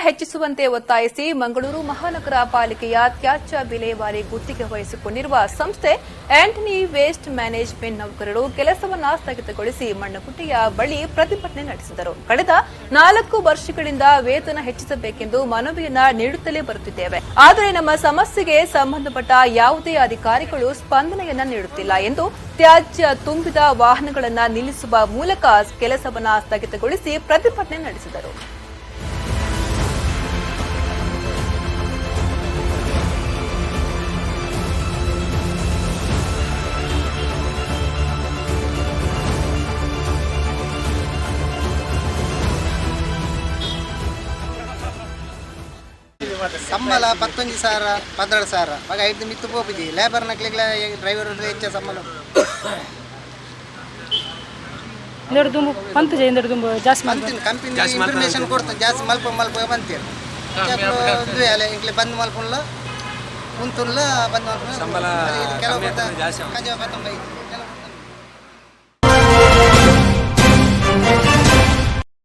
ಹೆಚ್ಚಿಸುವಂತೆ ಒತ್ತಾಯಿಸಿ ಮಂಗಳೂರು ಮಹಾನಗರ ಪಾಲಿಕೆಯ ತ್ಯಾಜ್ಯ ವಿಲೇವಾರಿ ಗುತ್ತಿಗೆ ವಹಿಸಿಕೊಂಡಿರುವ ಸಂಸ್ಥೆ ಆಂಟನಿ ವೇಸ್ಟ್ ಮ್ಯಾನೇಜ್ಮೆಂಟ್ ನೌಕರರು ಕೆಲಸವನ್ನು ಸ್ಥಗಿತಗೊಳಿಸಿ ಮಣ್ಣಗುಡ್ಡೆಯ ಬಳಿ ಪ್ರತಿಭಟನೆ ನಡೆಸಿದರು. ಕಳೆದ 4 ವರ್ಷಗಳಿಂದ ವೇತನ ಹೆಚ್ಚಿಸಬೇಕೆಂದು ಮನವಿಯನ್ನ ನೀಡುತ್ತಲೇ ಬರುತ್ತಿದ್ದೇವೆ. ಆದರೆ ನಮ್ಮ ಸಮಸ್ಯೆಗೆ ಸಂಬಂಧಪಟ್ಟ ಯಾವುದೇ ಅಧಿಕಾರಿಗಳು ಸ್ಪಂದನೆಯನ್ನ ನೀಡುತ್ತಿಲ್ಲ ಎಂದು ತ್ಯಾಜ್ಯ ತುಂಬಿದ ವಾಹನಗಳನ್ನು ನಿಲ್ಲಿಸುವ ಮೂಲಕ ಕೆಲಸವನ್ನು ಸ್ಥಗಿತಗೊಳಿಸಿ ಪ್ರತಿಭಟನೆ ನಡೆಸಿದರು. ಸಂಬಳ 11,000 12,000 ಮಗ ಐದು ಮಿತ್ತು ಹೋಗಿದೆ ಲೇಬರ್ ನಕ್ಲಿಗ್ಲ ಡ್ರೈವರ್ ಹೆಚ್ಚು ಸಂಬಳ ಕಂಪನಿ ಇನ್ಫಾರ್ಮೇಶನ್ ಕೊಡ್ತಾರೆ ಜಾಸ್ತಿ ಮಲ್ಪ ಬಂತೀರಿ ಇಲ್ಲಿ ಬಂದು ಮಲ್ಪಲ್ಲ ಕುಂತುಲ್ಲ ಬಂದು ಕೆಲವು